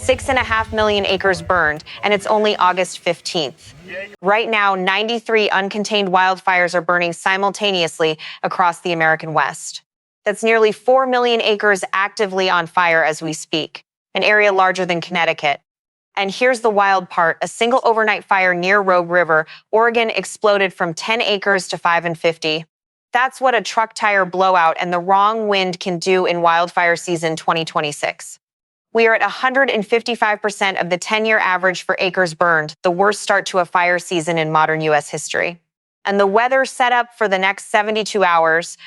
6.5 million acres burned, and it's only August 15th. Right now, 93 uncontained wildfires are burning simultaneously across the American West. That's nearly 4 million acres actively on fire as we speak, an area larger than Connecticut. And here's the wild part. A single overnight fire near Rogue River, Oregon, exploded from 10 acres to 550. That's what a truck tire blowout and the wrong wind can do in wildfire season 2026. We are at 155% of the 10-year average for acres burned, the worst start to a fire season in modern U.S. history. And the weather set up for the next 72 hours,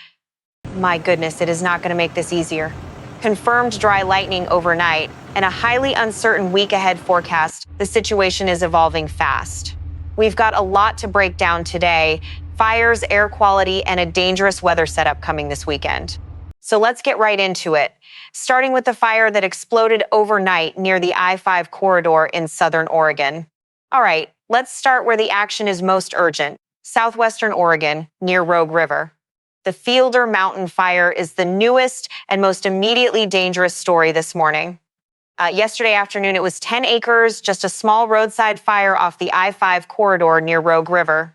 my goodness, it is not going to make this easier. Confirmed dry lightning overnight, and a highly uncertain week ahead forecast. The situation is evolving fast. We've got a lot to break down today: fires, air quality, and a dangerous weather setup coming this weekend. So let's get right into it, starting with the fire that exploded overnight near the I-5 corridor in southern Oregon. All right, let's start where the action is most urgent: southwestern Oregon, near Rogue River. The Fielder Mountain Fire is the newest and most immediately dangerous story this morning. Yesterday afternoon, it was 10 acres, just a small roadside fire off the I-5 corridor near Rogue River.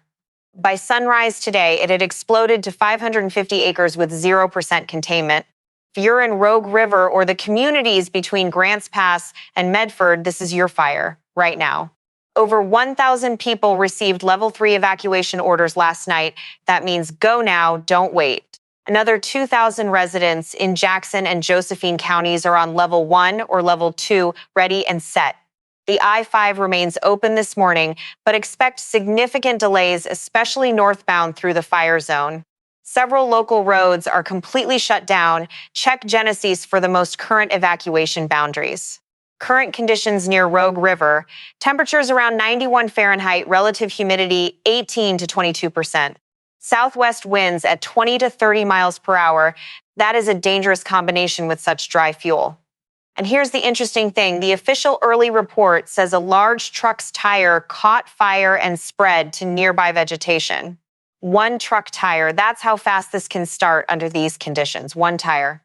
By sunrise today, it had exploded to 550 acres with 0% containment. If you're in Rogue River or the communities between Grants Pass and Medford, this is your fire right now. Over 1,000 people received level 3 evacuation orders last night. That means go now, don't wait. Another 2,000 residents in Jackson and Josephine counties are on level 1 or level 2, ready and set. The I-5 remains open this morning, but expect significant delays, especially northbound through the fire zone. Several local roads are completely shut down. Check Genesis for the most current evacuation boundaries. Current conditions near Rogue River: temperatures around 91 Fahrenheit, relative humidity 18 to 22%. Southwest winds at 20 to 30 miles per hour. That is a dangerous combination with such dry fuel. And here's the interesting thing. The official early report says a large truck's tire caught fire and spread to nearby vegetation. One truck tire, that's how fast this can start under these conditions. One tire.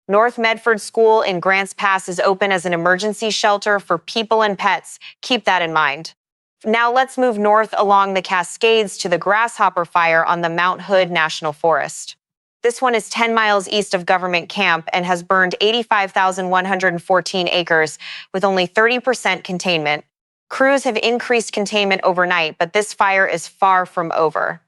North Medford School in Grants Pass is open as an emergency shelter for people and pets. Keep that in mind. Now let's move north along the Cascades to the Grasshopper Fire on the Mount Hood National Forest. This one is 10 miles east of Government Camp and has burned 85,114 acres with only 30% containment. Crews have increased containment overnight, but this fire is far from over.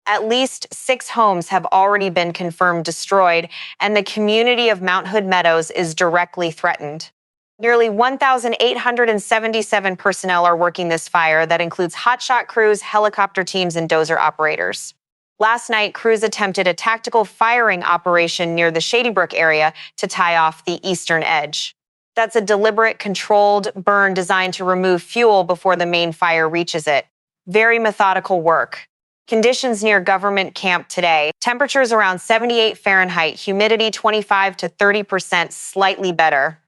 At least 6 homes have already been confirmed destroyed, and the community of Mount Hood Meadows is directly threatened. Nearly 1,877 personnel are working this fire. That includes hotshot crews, helicopter teams, and dozer operators. Last night, crews attempted a tactical firing operation near the Shady Brook area to tie off the eastern edge. That's a deliberate, controlled burn designed to remove fuel before the main fire reaches it. Very methodical work. Conditions near Government Camp today: temperatures around 78 Fahrenheit, humidity 25 to 30%, slightly better.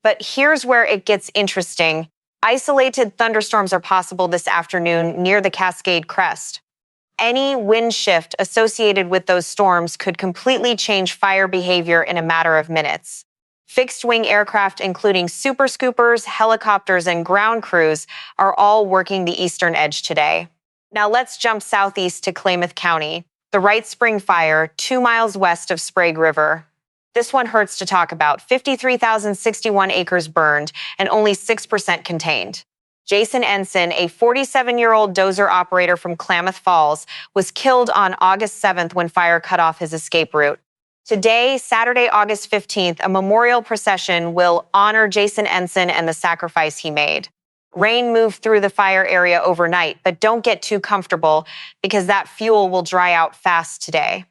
But here's where it gets interesting. Isolated thunderstorms are possible this afternoon near the Cascade Crest. Any wind shift associated with those storms could completely change fire behavior in a matter of minutes. Fixed-wing aircraft, including super scoopers, helicopters, and ground crews, are all working the eastern edge today. Now let's jump southeast to Klamath County. The Wright Spring Fire, 2 miles west of Sprague River. This one hurts to talk about. 53,061 acres burned and only 6% contained. Jason Ensign, a 47-year-old dozer operator from Klamath Falls, was killed on August 7th when fire cut off his escape route. Today, Saturday, August 15th, a memorial procession will honor Jason Ensign and the sacrifice he made. Rain moved through the fire area overnight, but don't get too comfortable because that fuel will dry out fast today.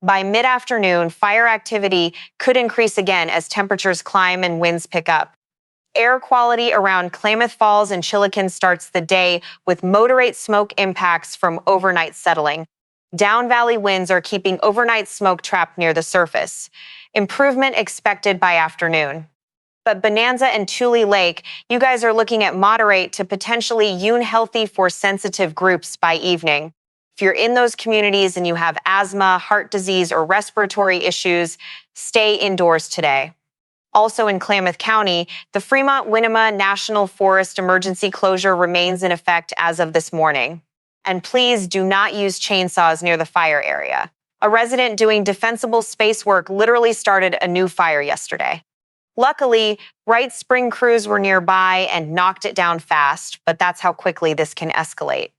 By mid-afternoon, fire activity could increase again as temperatures climb and winds pick up. Air quality around Klamath Falls and Chillican starts the day with moderate smoke impacts from overnight settling. Down valley winds are keeping overnight smoke trapped near the surface. Improvement expected by afternoon. But Bonanza and Tule Lake, you guys are looking at moderate to potentially unhealthy for sensitive groups by evening. If you're in those communities and you have asthma, heart disease, or respiratory issues, stay indoors today. Also in Klamath County, the Fremont-Winema National Forest emergency closure remains in effect as of this morning. And please do not use chainsaws near the fire area. A resident doing defensible space work literally started a new fire yesterday. Luckily, Wright Spring crews were nearby and knocked it down fast, but that's how quickly this can escalate.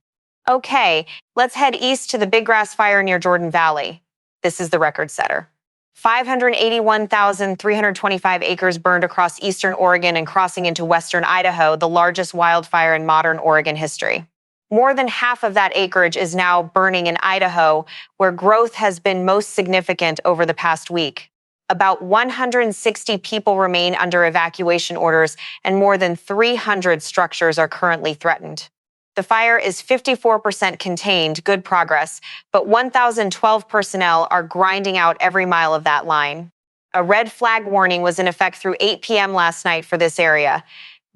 Okay, let's head east to the Big Grass Fire near Jordan Valley. This is the record setter. 581,325 acres burned across eastern Oregon and crossing into western Idaho, the largest wildfire in modern Oregon history. More than half of that acreage is now burning in Idaho, where growth has been most significant over the past week. About 160 people remain under evacuation orders, and more than 300 structures are currently threatened. The fire is 54% contained, good progress, but 1,012 personnel are grinding out every mile of that line. A red flag warning was in effect through 8 p.m. last night for this area.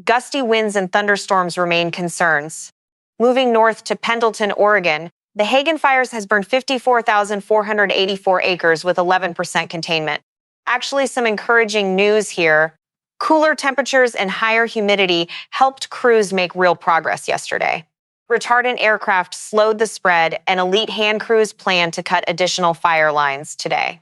Gusty winds and thunderstorms remain concerns. Moving north to Pendleton, Oregon, the Hagen Fires has burned 54,484 acres with 11% containment. Actually, some encouraging news here. Cooler temperatures and higher humidity helped crews make real progress yesterday. Retardant aircraft slowed the spread, and elite hand crews plan to cut additional fire lines today.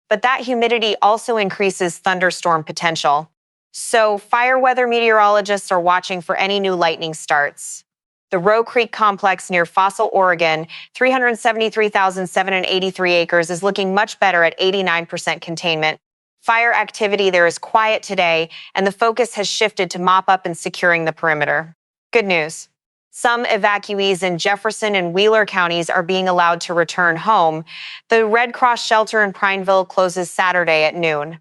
But that humidity also increases thunderstorm potential. So fire weather meteorologists are watching for any new lightning starts. The Roe Creek complex near Fossil, Oregon, 373,783 acres, is looking much better at 89% containment. Fire activity there is quiet today, and the focus has shifted to mop up and securing the perimeter. Good news. Some evacuees in Jefferson and Wheeler counties are being allowed to return home. The Red Cross shelter in Prineville closes Saturday at noon.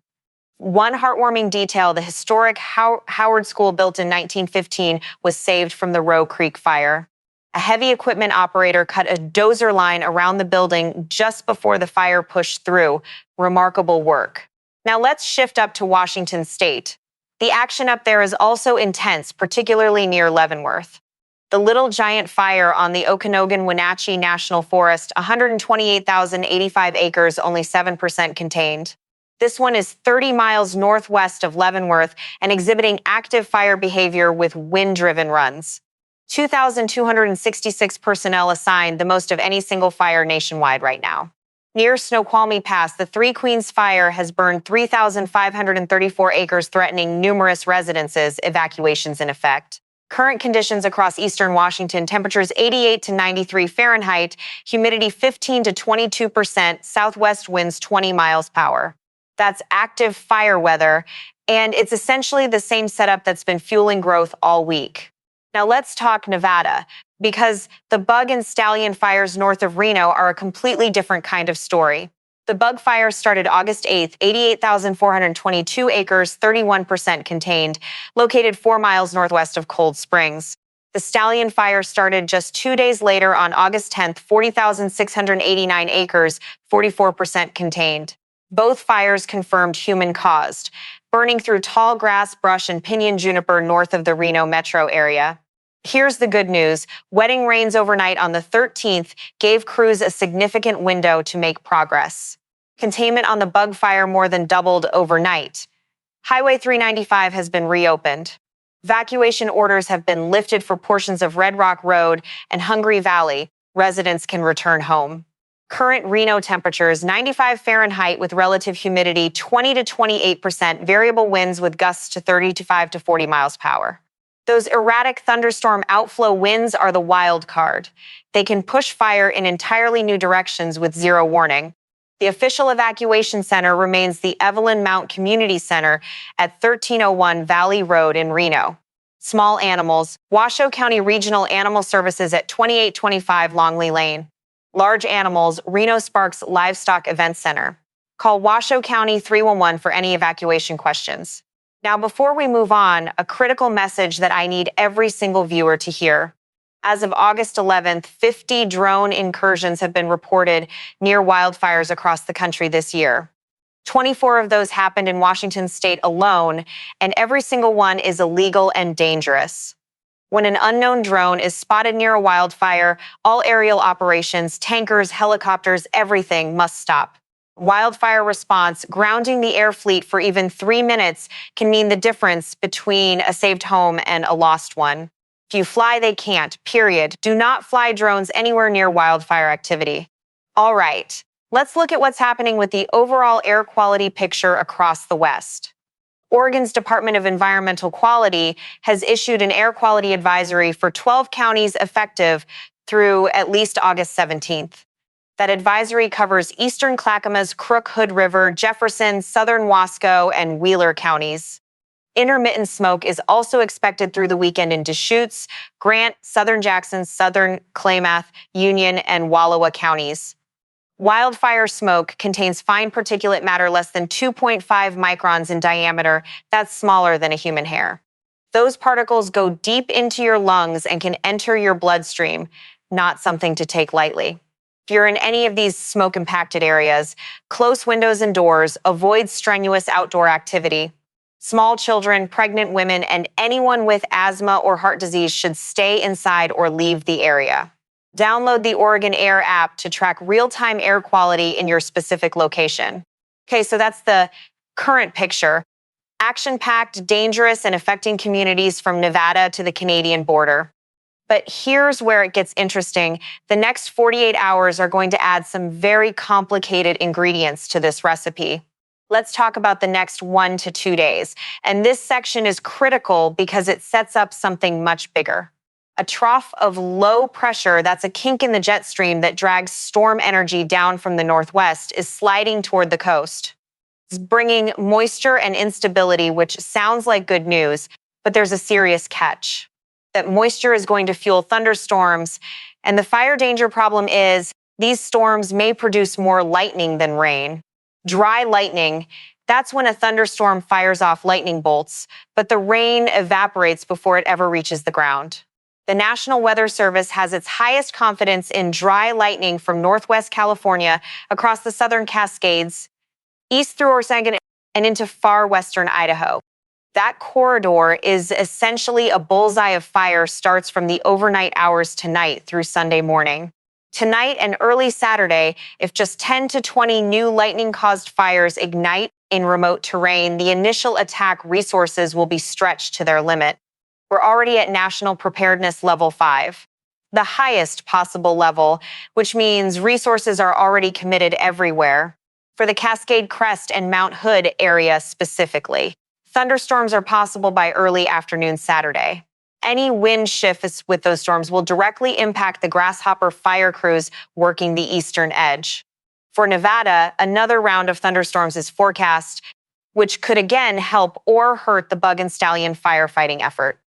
One heartwarming detail, the historic Howard School built in 1915 was saved from the Roe Creek fire. A heavy equipment operator cut a dozer line around the building just before the fire pushed through. Remarkable work. Now let's shift up to Washington State. The action up there is also intense, particularly near Leavenworth. The Little Giant Fire on the Okanogan-Wenatchee National Forest, 128,085 acres, only 7% contained. This one is 30 miles northwest of Leavenworth and exhibiting active fire behavior with wind-driven runs. 2,266 personnel assigned, the most of any single fire nationwide right now. Near Snoqualmie Pass, the Three Queens Fire has burned 3,534 acres, threatening numerous residences, evacuations in effect. Current conditions across eastern Washington, temperatures 88 to 93 Fahrenheit, humidity 15 to 22%, southwest winds 20 miles per hour. That's active fire weather, and it's essentially the same setup that's been fueling growth all week. Now let's talk Nevada, because the Bug and Stallion fires north of Reno are a completely different kind of story. The Bug Fire started August 8th, 88,422 acres, 31% contained, located 4 miles northwest of Cold Springs. The Stallion Fire started just 2 days later on August 10th, 40,689 acres, 44% contained. Both fires confirmed human-caused, burning through tall grass, brush, and pinyon juniper north of the Reno metro area. Here's the good news. Wetting rains overnight on the 13th gave crews a significant window to make progress. Containment on the Bug Fire more than doubled overnight. Highway 395 has been reopened. Evacuation orders have been lifted for portions of Red Rock Road and Hungry Valley. Residents can return home. Current Reno temperatures, 95 Fahrenheit with relative humidity 20 to 28%, variable winds with gusts to 35 to 40 miles per hour. Those erratic thunderstorm outflow winds are the wild card. They can push fire in entirely new directions with zero warning. The official evacuation center remains the Evelyn Mount Community Center at 1301 Valley Road in Reno. Small animals, Washoe County Regional Animal Services at 2825 Longley Lane. Large animals, Reno Sparks Livestock Event Center. Call Washoe County 311 for any evacuation questions. Now, before we move on, a critical message that I need every single viewer to hear. As of August 11th, 50 drone incursions have been reported near wildfires across the country this year. 24 of those happened in Washington state alone, and every single one is illegal and dangerous. When an unknown drone is spotted near a wildfire, all aerial operations, tankers, helicopters, everything must stop. Wildfire response, grounding the air fleet for even 3 minutes can mean the difference between a saved home and a lost one. If you fly, they can't, period. Do not fly drones anywhere near wildfire activity. All right, let's look at what's happening with the overall air quality picture across the West. Oregon's Department of Environmental Quality has issued an air quality advisory for 12 counties effective through at least August 17th. That advisory covers eastern Clackamas, Crook, Hood River, Jefferson, southern Wasco, and Wheeler counties. Intermittent smoke is also expected through the weekend in Deschutes, Grant, southern Jackson, southern Klamath, Union, and Wallowa counties. Wildfire smoke contains fine particulate matter less than 2.5 microns in diameter. That's smaller than a human hair. Those particles go deep into your lungs and can enter your bloodstream, not something to take lightly. If you're in any of these smoke-impacted areas, close windows and doors, avoid strenuous outdoor activity. Small children, pregnant women, and anyone with asthma or heart disease should stay inside or leave the area. Download the Oregon Air app to track real-time air quality in your specific location. Okay, so that's the current picture. Action-packed, dangerous, and affecting communities from Nevada to the Canadian border. But here's where it gets interesting. The next 48 hours are going to add some very complicated ingredients to this recipe. Let's talk about the next 1 to 2 days. And this section is critical because it sets up something much bigger. A trough of low pressure, that's a kink in the jet stream that drags storm energy down from the northwest, is sliding toward the coast. It's bringing moisture and instability, which sounds like good news, but there's a serious catch. That moisture is going to fuel thunderstorms, and the fire danger problem is these storms may produce more lightning than rain. Dry lightning, that's when a thunderstorm fires off lightning bolts, but the rain evaporates before it ever reaches the ground. The National Weather Service has its highest confidence in dry lightning from Northwest California across the southern Cascades, east through Oregon, and into far western Idaho. That corridor is essentially a bullseye of fire, starts from the overnight hours tonight through Sunday morning. Tonight and early Saturday, if just 10 to 20 new lightning-caused fires ignite in remote terrain, the initial attack resources will be stretched to their limit. We're already at National Preparedness Level 5, the highest possible level, which means resources are already committed everywhere. For the Cascade Crest and Mount Hood area specifically, thunderstorms are possible by early afternoon Saturday. Any wind shifts with those storms will directly impact the Grasshopper Fire crews working the eastern edge. For Nevada, another round of thunderstorms is forecast, which could again help or hurt the Bug and Stallion firefighting effort.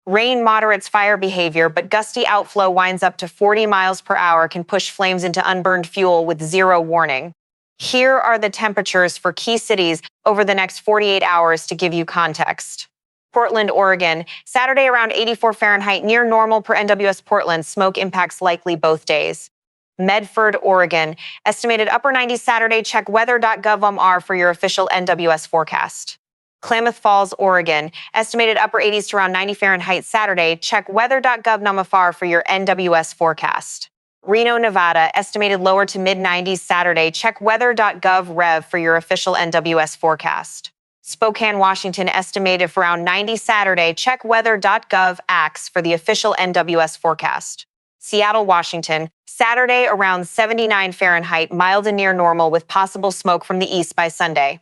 Rain moderates fire behavior, but gusty outflow winds up to 40 miles per hour can push flames into unburned fuel with zero warning. Here are the temperatures for key cities over the next 48 hours to give you context. Portland, Oregon, Saturday around 84 Fahrenheit, near normal per NWS Portland. Smoke impacts likely both days. Medford, Oregon, estimated upper 90s Saturday. Check weather.gov for your official NWS forecast. Klamath Falls, Oregon, estimated upper 80s to around 90 Fahrenheit Saturday. Check weather.gov for your NWS forecast. Reno, Nevada, estimated lower to mid-90s Saturday. Check weather.gov for your official NWS forecast. Spokane, Washington, estimated for around 90 Saturday. Check weather.gov for the official NWS forecast. Seattle, Washington, Saturday around 79 Fahrenheit, mild and near normal with possible smoke from the east by Sunday.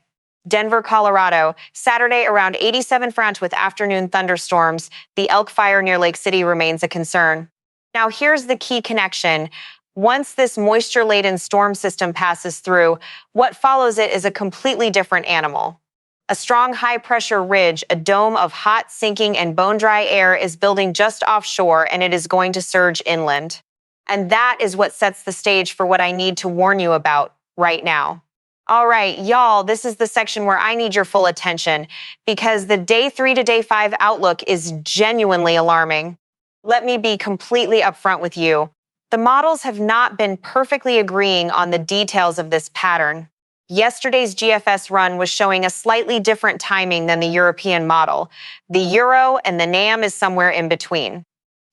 Denver, Colorado, Saturday around 87 Fahrenheit with afternoon thunderstorms. The Elk Fire near Lake City remains a concern. Now, here's the key connection. Once this moisture-laden storm system passes through, what follows it is a completely different animal. A strong high-pressure ridge, a dome of hot, sinking, and bone-dry air is building just offshore, and it is going to surge inland. And that is what sets the stage for what I need to warn you about right now. All right, y'all, this is the section where I need your full attention because the day 3 to day 5 outlook is genuinely alarming. Let me be completely upfront with you. The models have not been perfectly agreeing on the details of this pattern. Yesterday's GFS run was showing a slightly different timing than the European model. The Euro and the NAM is somewhere in between.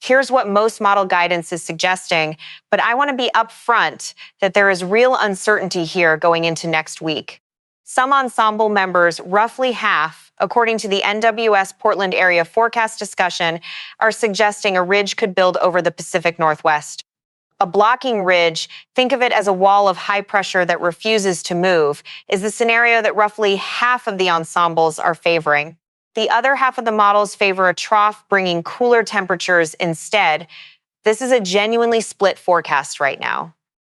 Here's what most model guidance is suggesting, but I want to be upfront that there is real uncertainty here going into next week. Some ensemble members, roughly half, according to the NWS Portland area forecast discussion, are suggesting a ridge could build over the Pacific Northwest. A blocking ridge, think of it as a wall of high pressure that refuses to move, is the scenario that roughly half of the ensembles are favoring. The other half of the models favor a trough bringing cooler temperatures instead. This is a genuinely split forecast right now.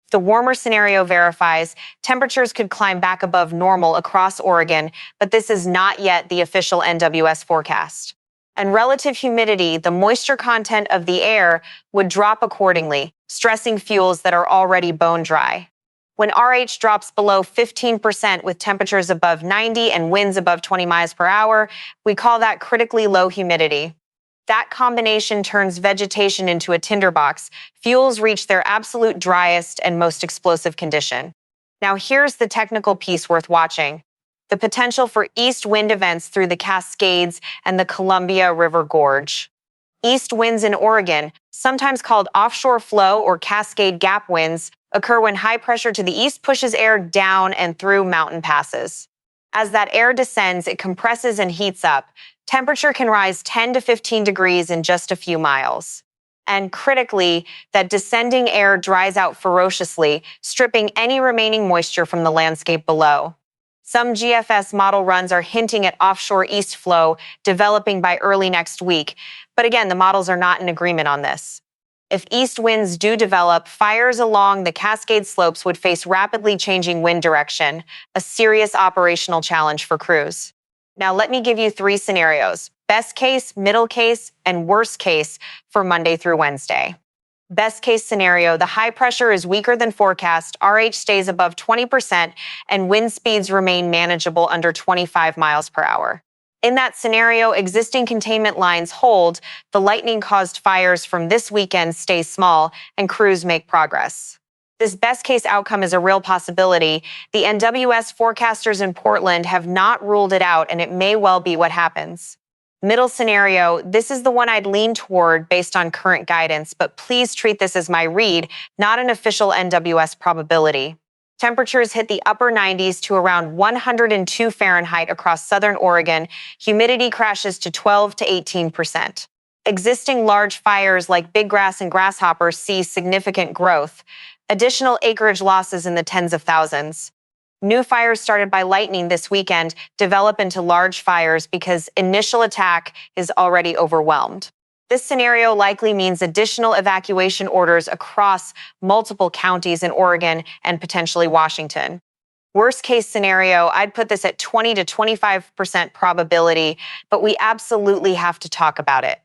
If the warmer scenario verifies, temperatures could climb back above normal across Oregon, but this is not yet the official NWS forecast. And relative humidity, the moisture content of the air, would drop accordingly, stressing fuels that are already bone dry. When RH drops below 15% with temperatures above 90 and winds above 20 miles per hour, we call that critically low humidity. That combination turns vegetation into a tinderbox. Fuels reach their absolute driest and most explosive condition. Now here's the technical piece worth watching: the potential for east wind events through the Cascades and the Columbia River Gorge. East winds in Oregon, sometimes called offshore flow or cascade gap winds, occur when high pressure to the east pushes air down and through mountain passes. As that air descends, it compresses and heats up. Temperature can rise 10 to 15 degrees in just a few miles. And critically, that descending air dries out ferociously, stripping any remaining moisture from the landscape below. Some GFS model runs are hinting at offshore east flow developing by early next week, but again, the models are not in agreement on this. If east winds do develop, fires along the Cascade slopes would face rapidly changing wind direction, a serious operational challenge for crews. Now, let me give you 3 scenarios: best case, middle case, and worst case for Monday through Wednesday. Best case scenario, the high pressure is weaker than forecast, RH stays above 20%, and wind speeds remain manageable under 25 miles per hour. In that scenario, existing containment lines hold, the lightning-caused fires from this weekend stay small, and crews make progress. This best-case outcome is a real possibility. The NWS forecasters in Portland have not ruled it out, and it may well be what happens. Middle scenario, this is the one I'd lean toward based on current guidance, but please treat this as my read, not an official NWS probability. Temperatures hit the upper 90s to around 102 Fahrenheit across southern Oregon. Humidity crashes to 12 to 18%. Existing large fires like big grass and grasshopper see significant growth. Additional acreage losses in the tens of thousands. New fires started by lightning this weekend develop into large fires because initial attack is already overwhelmed. This scenario likely means additional evacuation orders across multiple counties in Oregon and potentially Washington. Worst case scenario, I'd put this at 20 to 25% probability, but we absolutely have to talk about it.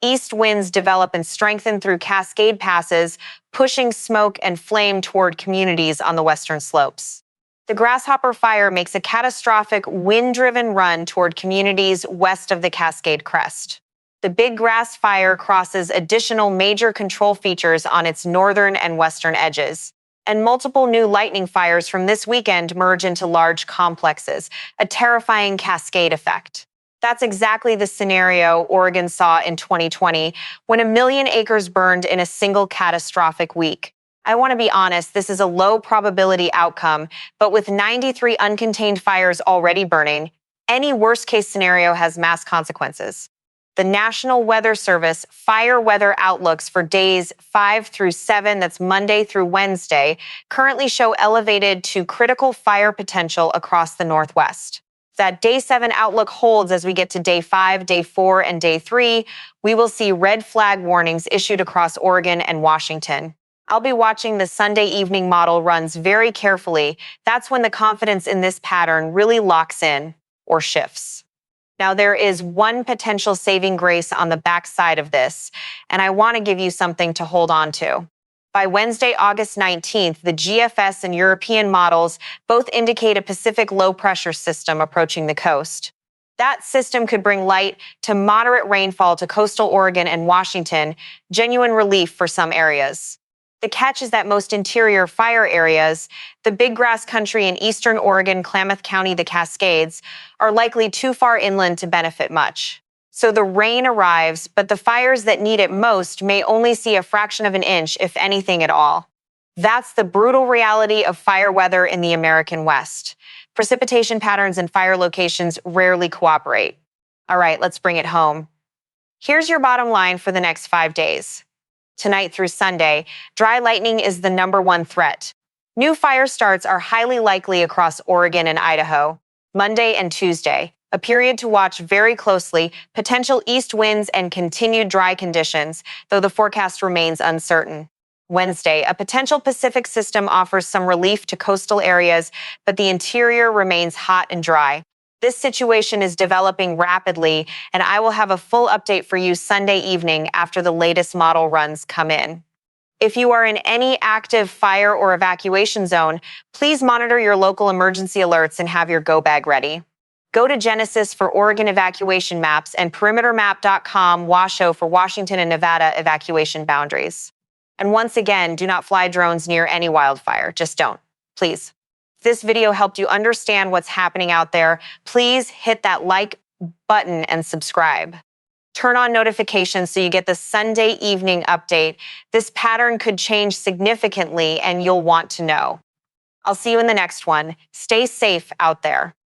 East winds develop and strengthen through Cascade passes, pushing smoke and flame toward communities on the western slopes. The Grasshopper Fire makes a catastrophic wind-driven run toward communities west of the Cascade crest. The Big Grass Fire crosses additional major control features on its northern and western edges. And multiple new lightning fires from this weekend merge into large complexes, a terrifying cascade effect. That's exactly the scenario Oregon saw in 2020, when 1 million acres burned in a single catastrophic week. I want to be honest, this is a low probability outcome, but with 93 uncontained fires already burning, any worst-case scenario has mass consequences. The National Weather Service fire weather outlooks for days 5 through 7, that's Monday through Wednesday, currently show elevated to critical fire potential across the Northwest. If that day 7 outlook holds as we get to day 5, day 4, and day 3, we will see red flag warnings issued across Oregon and Washington. I'll be watching the Sunday evening model runs very carefully. That's when the confidence in this pattern really locks in or shifts. Now, there is one potential saving grace on the backside of this, and I want to give you something to hold on to. By Wednesday, August 19th, the GFS and European models both indicate a Pacific low-pressure system approaching the coast. That system could bring light to moderate rainfall to coastal Oregon and Washington, genuine relief for some areas. The catch is that most interior fire areas, the big grass country in eastern Oregon, Klamath County, the Cascades, are likely too far inland to benefit much. So the rain arrives, but the fires that need it most may only see a fraction of an inch, if anything at all. That's the brutal reality of fire weather in the American West. Precipitation patterns and fire locations rarely cooperate. All right, let's bring it home. Here's your bottom line for the next 5 days. Tonight through Sunday, dry lightning is the #1 threat. New fire starts are highly likely across Oregon and Idaho. Monday and Tuesday, a period to watch very closely, potential east winds and continued dry conditions, though the forecast remains uncertain. Wednesday, a potential Pacific system offers some relief to coastal areas, but the interior remains hot and dry. This situation is developing rapidly, and I will have a full update for you Sunday evening after the latest model runs come in. If you are in any active fire or evacuation zone, please monitor your local emergency alerts and have your go bag ready. Go to Genesis for Oregon evacuation maps and perimetermap.com Washoe for Washington and Nevada evacuation boundaries. And once again, do not fly drones near any wildfire. Just don't. Please. If this video helped you understand what's happening out there, please hit that like button and subscribe. Turn on notifications so you get the Sunday evening update. This pattern could change significantly and you'll want to know. I'll see you in the next one. Stay safe out there.